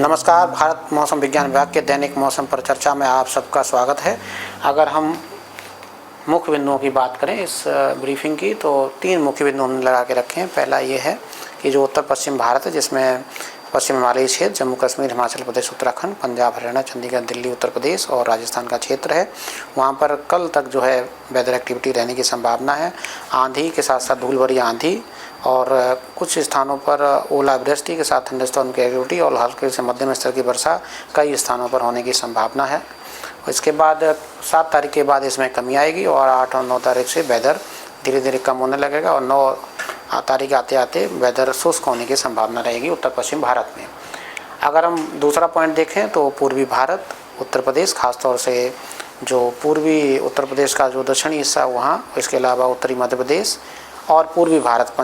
नमस्कार। भारत मौसम विज्ञान विभाग के दैनिक मौसम पर चर्चा में आप सबका स्वागत है। अगर हम मुख्य बिंदुओं की बात करें इस ब्रीफिंग की, तो 3 मुख्य बिंदु हमने लगा के रखे हैं। पहला ये है कि जो उत्तर पश्चिम भारत है, जिसमें पश्चिम हिमालयी क्षेत्र, जम्मू कश्मीर, हिमाचल प्रदेश, उत्तराखंड, पंजाब, हरियाणा, चंडीगढ़, दिल्ली, उत्तर प्रदेश और राजस्थान का क्षेत्र है, वहाँ पर कल तक जो है वेदर एक्टिविटी रहने की संभावना है। आंधी के साथ साथ धूल भरी आंधी और कुछ स्थानों पर ओलावृष्टि के साथ थंडरस्टॉर्म की एक्टिविटी और हल्के से मध्यम स्तर की वर्षा कई स्थानों पर होने की संभावना है। इसके बाद 7 तारीख के बाद इसमें कमी आएगी और 8 और 9 तारीख से वेदर धीरे धीरे कम होने लगेगा और 9 तारीख आते आते वेदर शुष्क होने की संभावना रहेगी उत्तर पश्चिम भारत में। अगर हम दूसरा पॉइंट देखें तो पूर्वी भारत, उत्तर प्रदेश, खासतौर से जो पूर्वी उत्तर प्रदेश का जो दक्षिणी हिस्सा वहाँ, इसके अलावा उत्तरी मध्य प्रदेश और पूर्वी भारत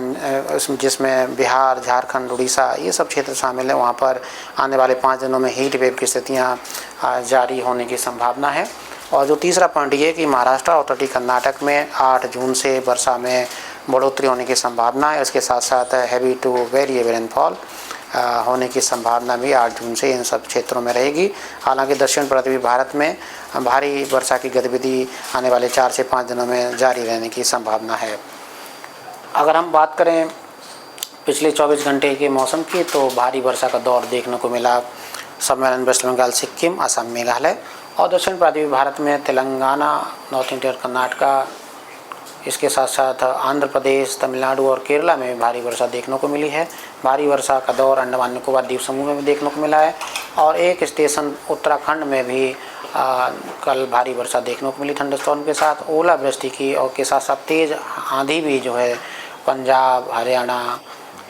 जिसमें बिहार, झारखंड, उड़ीसा ये सब क्षेत्र शामिल है, वहाँ पर आने वाले 5 दिनों में हीट वेव की स्थितियाँ जारी होने की संभावना है। और जो तीसरा पॉइंट ये कि महाराष्ट्र और तटीय कर्नाटक में 8 जून से वर्षा में बढ़ोतरी होने की संभावना है। इसके साथ साथ heavy to very heavy rainfall होने की संभावना भी 8 जून से इन सब क्षेत्रों में रहेगी। हालांकि दक्षिण पूर्वी भारत में भारी वर्षा की गतिविधि आने वाले 4 से 5 दिनों में जारी रहने की संभावना है। अगर हम बात करें पिछले 24 घंटे के मौसम की, तो भारी वर्षा का दौर देखने को मिला सम्मेलन वेस्ट बंगाल, सिक्किम, असम, मेघालय और दक्षिण पूर्वी भारत में तेलंगाना, नॉर्थ इंडिया, कर्नाटका, इसके साथ साथ आंध्र प्रदेश, तमिलनाडु और केरला में भारी वर्षा देखने को मिली है। भारी वर्षा का दौर अंडमान निकोबार द्वीप समूह में भी देखने को मिला है और एक स्टेशन उत्तराखंड में भी कल भारी वर्षा देखने को मिली थंडरस्टॉर्म के साथ ओलावृष्टि की, और के साथ साथ तेज़ आंधी भी जो है पंजाब, हरियाणा,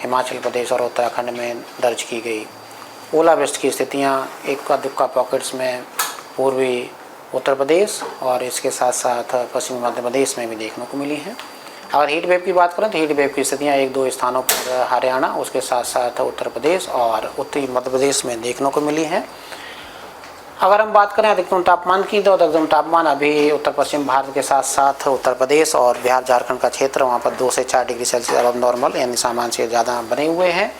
हिमाचल प्रदेश और उत्तराखंड में दर्ज की गई। ओलावृष्टि की स्थितियाँ इक्का दुक्का पॉकेट्स में पूर्वी उत्तर प्रदेश और इसके साथ साथ पश्चिमी मध्य प्रदेश में भी देखने को मिली हैं। अगर हीट वेव की बात करें तो हीट वेव की स्थितियाँ 1-2 स्थानों पर हरियाणा, उसके साथ साथ उत्तर प्रदेश और उत्तरी मध्य प्रदेश में देखने को मिली हैं। अगर हम बात करें अधिकतम तापमान की, तो अधिकतम तापमान अभी उत्तर पश्चिम भारत के साथ साथ उत्तर प्रदेश और बिहार, झारखंड का क्षेत्र, वहाँ पर 2 से 4 डिग्री सेल्सियस अब नॉर्मल यानी सामान्य से ज़्यादा बने हुए हैं।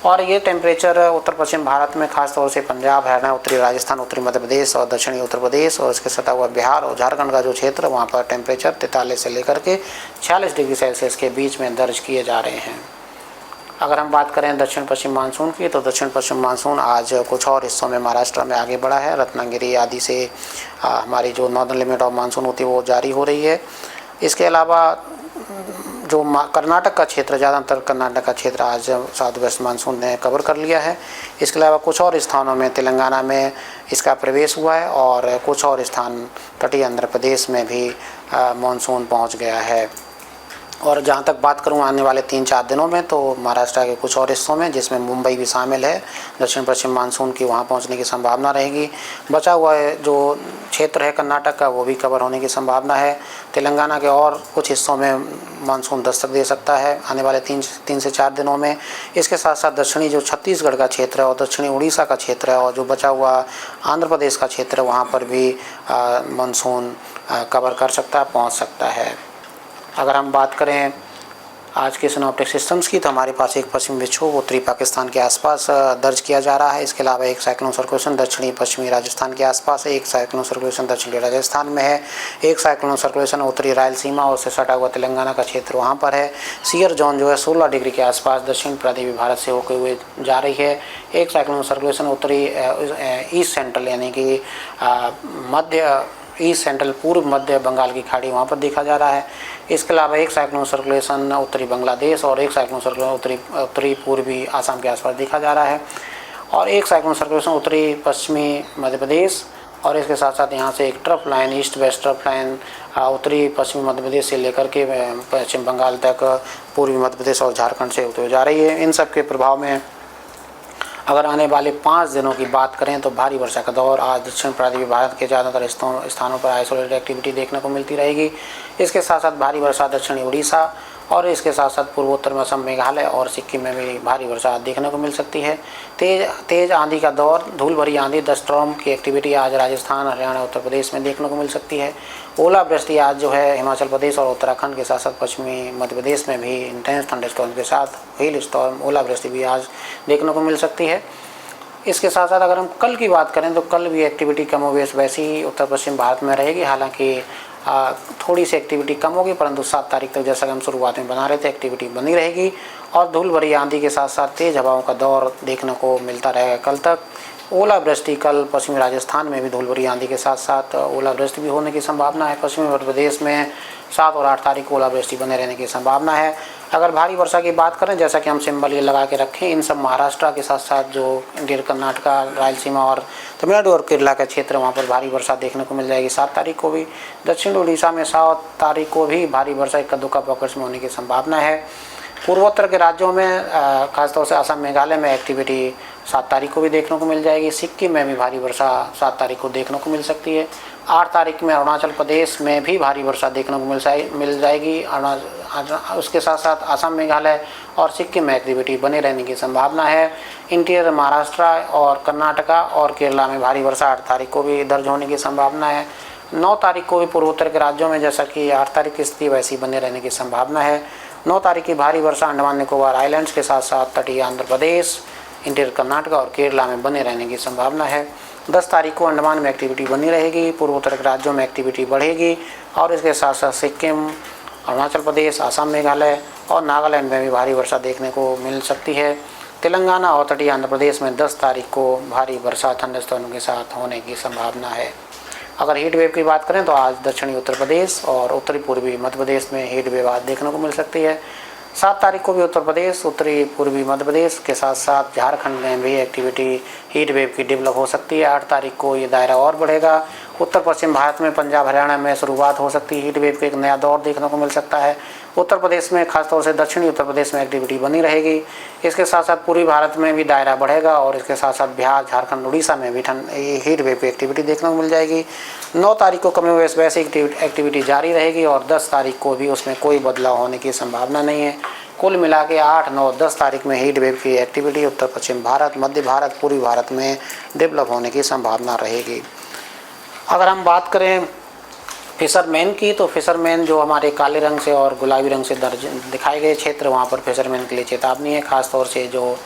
और ये टेम्परेचर उत्तर पश्चिम भारत में खासतौर से पंजाब, हरियाणा, उत्तरी राजस्थान, उत्तरी मध्य प्रदेश और दक्षिणी उत्तर प्रदेश और इसके सटा हुआ बिहार और झारखंड का जो क्षेत्र, वहाँ पर टेम्परेचर 43 से लेकर के 46 डिग्री सेल्सियस के बीच में दर्ज किए जा रहे हैं। अगर हम बात करें दक्षिण पश्चिम मानसून की, तो दक्षिण पश्चिम मानसून आज कुछ और हिस्सों में महाराष्ट्र में आगे बढ़ा है। रत्नागिरी आदि से हमारी जो नॉर्दर्न लिमिट ऑफ मानसून होती है वो जारी हो रही है। इसके अलावा जो कर्नाटक का क्षेत्र, ज़्यादातर कर्नाटक का क्षेत्र आज साउथ वेस्ट मानसून ने कवर कर लिया है। इसके अलावा कुछ और स्थानों में तेलंगाना में इसका प्रवेश हुआ है और कुछ और स्थान तटीय आंध्र प्रदेश में भी मानसून पहुंच गया है। और जहाँ तक बात करूँ आने वाले 3-4 दिनों में, तो महाराष्ट्र के कुछ और हिस्सों में, जिसमें मुंबई भी शामिल है, दक्षिण पश्चिम मानसून की वहाँ पहुँचने की संभावना रहेगी। बचा हुआ जो क्षेत्र है कर्नाटक का, वो भी कवर होने की संभावना है। तेलंगाना के और कुछ हिस्सों में मानसून दस्तक दे सकता है आने वाले 3 से 4 दिनों में। इसके साथ साथ दक्षिणी जो छत्तीसगढ़ का क्षेत्र है और दक्षिणी उड़ीसा का क्षेत्र है और जो बचा हुआ आंध्र प्रदेश का क्षेत्र है, वहाँ पर भी मानसून कवर कर सकता है, पहुँच सकता है। अगर हम बात करें आज के सिनॉप्टिक सिस्टम्स की, तो हमारे पास एक पश्चिमी विक्षोभ उत्तरी पाकिस्तान के आसपास दर्ज किया जा रहा है। इसके अलावा एक साइक्लोन सर्कुलेशन दक्षिणी पश्चिमी राजस्थान के आसपास है, एक साइक्लोन सर्कुलेशन दक्षिणी राजस्थान में है, एक साइक्लोन सर्कुलेशन उत्तरी रायलसीमा और उससे सटा हुआ तेलंगाना का क्षेत्र वहाँ पर है। सीयर जोन जो है 16 डिग्री के आसपास दक्षिण पूर्वी भारत से होकर हुए जा रही है। एक साइक्लोन सर्कुलेशन उत्तरी ईस्ट सेंट्रल यानी कि मध्य ईस्ट सेंट्रल पूर्व मध्य बंगाल की खाड़ी वहाँ पर देखा जा रहा है। इसके अलावा एक साइक्लोन सर्कुलेशन उत्तरी बांग्लादेश और एक साइक्लोन सर्कुलेशन उत्तरी पूर्वी आसाम के आसपास देखा जा रहा है और एक साइक्लोन सर्कुलेशन उत्तरी पश्चिमी मध्य प्रदेश और इसके साथ साथ यहाँ से एक trough line, east west trough line उत्तरी पश्चिमी मध्य प्रदेश से लेकर के पश्चिम बंगाल तक पूर्वी मध्य प्रदेश और झारखंड से होते हुए जा रही है। इन सब के प्रभाव में अगर आने वाले 5 दिनों की बात करें तो भारी वर्षा का दौर आज दक्षिण पूर्वी भारत के ज़्यादातर स्थानों पर आइसोलेटेड एक्टिविटी देखने को मिलती रहेगी। इसके साथ साथ भारी वर्षा दक्षिणी उड़ीसा और इसके साथ साथ पूर्वोत्तर में असम, मेघालय और सिक्किम में भी भारी वर्षा देखने को मिल सकती है। तेज़ आंधी का दौर, धूल भरी आंधी, डस्टॉर्म की एक्टिविटी आज राजस्थान, हरियाणा, उत्तर प्रदेश में देखने को मिल सकती है। ओलावृष्टि आज जो है हिमाचल प्रदेश और उत्तराखंड के साथ साथ पश्चिमी मध्य प्रदेश में भी इंटेंस थंडरस्टॉर्म के साथ हेल स्टॉर्म, ओलावृष्टि भी आज देखने को मिल सकती है। इसके साथ साथ अगर हम कल की बात करें तो कल भी एक्टिविटी कमोवेश वैसी ही उत्तर पश्चिम भारत में रहेगी। हालांकि थोड़ी सी एक्टिविटी कम होगी, परंतु 7 तारीख तक जैसा कि हम शुरुआत में बना रहे थे एक्टिविटी बनी रहेगी और धूल भरी आंधी के साथ साथ तेज हवाओं का दौर देखने को मिलता रहेगा। कल तक ओलावृष्टि, कल पश्चिमी राजस्थान में भी धूल भरी आंधी के साथ साथ ओलावृष्टि भी होने की संभावना है। पश्चिमी मध्य प्रदेश में 7 और 8 तारीख को ओलावृष्टि बने रहने की संभावना है। अगर भारी वर्षा की बात करें, जैसा कि हम सिंबल ये लगा के रखें, इन सब महाराष्ट्र के साथ साथ जो इंडियन कर्नाटका, रायलसीमा और तमिलनाडु और केरला का क्षेत्र, वहाँ पर भारी वर्षा देखने को मिल जाएगी 7 तारीख को भी। दक्षिण उड़ीसा में 7 तारीख को भी भारी वर्षा इक्का दुक्का पॉकेट्स में होने की संभावना है। पूर्वोत्तर के राज्यों में खासतौर से असम, मेघालय में एक्टिविटी 7 तारीख को भी देखने को मिल जाएगी। सिक्किम में भी भारी वर्षा 7 तारीख को देखने को मिल सकती है। 8 तारीख में अरुणाचल प्रदेश में भी भारी वर्षा देखने को मिल जाएगी। उसके साथ साथ असम, मेघालय और सिक्किम में एक्टिविटी बने रहने की संभावना है। इंटीरियर महाराष्ट्र और कर्नाटका और केरला में भारी वर्षा 8 तारीख को भी दर्ज होने की संभावना है। 9 तारीख को भी पूर्वोत्तर के राज्यों में जैसा कि 8 तारीख की स्थिति वैसी बने रहने की संभावना है। 9 तारीख की भारी वर्षा अंडमान निकोबार आइलैंड्स के साथ साथ तटीय आंध्र प्रदेश, इंटीरियर कर्नाटका और केरला में बने रहने की संभावना है। 10 तारीख को अंडमान में एक्टिविटी बनी रहेगी, पूर्वोत्तर के राज्यों में एक्टिविटी बढ़ेगी और इसके साथ साथ सिक्किम, अरुणाचल प्रदेश, असम, मेघालय और नागालैंड में भी भारी वर्षा देखने को मिल सकती है। तेलंगाना और तटीय आंध्र प्रदेश में 10 तारीख को भारी वर्षा थंडरस्टॉर्म के साथ होने की संभावना है। अगर हीट वेव की बात करें तो आज दक्षिणी उत्तर प्रदेश और उत्तरी पूर्वी मध्य प्रदेश में हीट वेव आज देखने को मिल सकती है। 7 तारीख को भी उत्तर प्रदेश, उत्तरी पूर्वी मध्य प्रदेश के साथ साथ झारखंड में भी एक्टिविटी हीट वेव की डेवलप हो सकती है। 8 तारीख को ये दायरा और बढ़ेगा। उत्तर पश्चिम भारत में पंजाब, हरियाणा में शुरुआत हो सकती है हीट वेव के एक नया दौर देखने को मिल सकता है। उत्तर प्रदेश में, खासतौर से दक्षिणी उत्तर प्रदेश में एक्टिविटी बनी रहेगी। इसके साथ साथ पूर्वी भारत में भी दायरा बढ़ेगा और इसके साथ साथ बिहार, झारखंड, उड़ीसा में भी हीट वेव की एक्टिविटी देखने को मिल जाएगी। 9 तारीख को कमोवेश वैसी एक्टिविटी जारी रहेगी और 10 तारीख को भी उसमें कोई बदलाव होने की संभावना नहीं है। कुल मिला के 8, 9, 10 तारीख में हीट वेव की एक्टिविटी उत्तर पश्चिम भारत, मध्य भारत, पूर्वी भारत में डेवलप होने की संभावना रहेगी। अगर हम बात करें फिशरमैन की, तो फिशरमैन जो हमारे काले रंग से और गुलाबी रंग से दर्ज दिखाए गए क्षेत्र, वहाँ पर फिशरमैन के लिए चेतावनी है। खासतौर से जो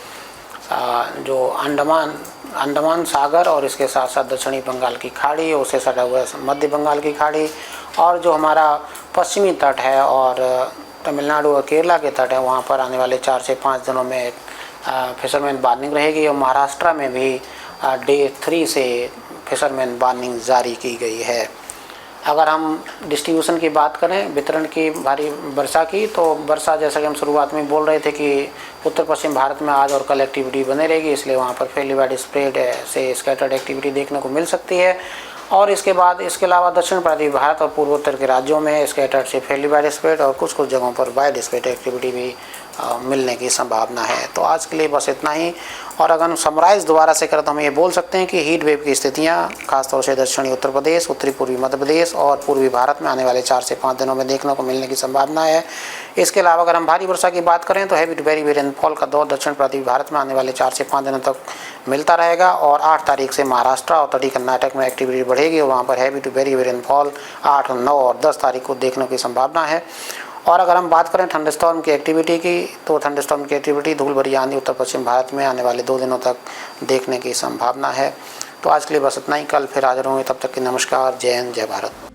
अंडमान सागर और इसके साथ साथ दक्षिणी बंगाल की खाड़ी, उससे सटा हुआ मध्य बंगाल की खाड़ी और जो हमारा पश्चिमी तट है और तमिलनाडु और केरला के तट है, वहाँ पर आने वाले 4 से 5 दिनों में फिशरमैन वार्निंग रहेगी और महाराष्ट्र में भी डे 3 से फिशरमैन वार्निंग जारी की गई है। अगर हम डिस्ट्रीब्यूशन की बात करें, वितरण की भारी वर्षा की, तो वर्षा जैसा कि हम शुरुआत में बोल रहे थे कि उत्तर पश्चिम भारत में आज और कल एक्टिविटी बने रहेगी, इसलिए वहाँ पर फेयरली वाइड स्प्रेड से स्कैटर्ड एक्टिविटी देखने को मिल सकती है। और इसके अलावा दक्षिण पूर्वी भारत और पूर्वोत्तर के राज्यों में स्कैटर्ड से फेयरली वाइड स्प्रेड और कुछ जगहों पर वाइड स्प्रेड एक्टिविटी भी मिलने की संभावना है। तो आज के लिए बस इतना ही। और अगर हम समराइज दोबारा से करें तो हम ये बोल सकते हैं कि हीट वेव की स्थितियाँ खासतौर से दक्षिणी उत्तर प्रदेश, उत्तरी पूर्वी मध्य प्रदेश और पूर्वी भारत में आने वाले 4 से 5 दिनों में देखने को मिलने की संभावना है। इसके अलावा अगर हम भारी वर्षा की बात करें तो हैवी टू वेरी रेनफॉल का दौर दक्षिण पूर्वी भारत में आने वाले 4 से 5 दिनों तक मिलता रहेगा और 8 तारीख से महाराष्ट्र और तटीय कर्नाटक में एक्टिविटी बढ़ेगी और वहाँ पर हैवी टू वेरी रेनफॉल 8, 9 और 10 तारीख को देखने की संभावना है। और अगर हम बात करें थंडरस्टॉर्म की एक्टिविटी की, तो थंडरस्टॉर्म की एक्टिविटी धूल भरी आंधी उत्तर पश्चिम भारत में आने वाले 2 दिनों तक देखने की संभावना है। तो आज के लिए बस इतना ही। कल फिर हाजिर होंगे, तब तक के नमस्कार, जय हिंद, जय भारत।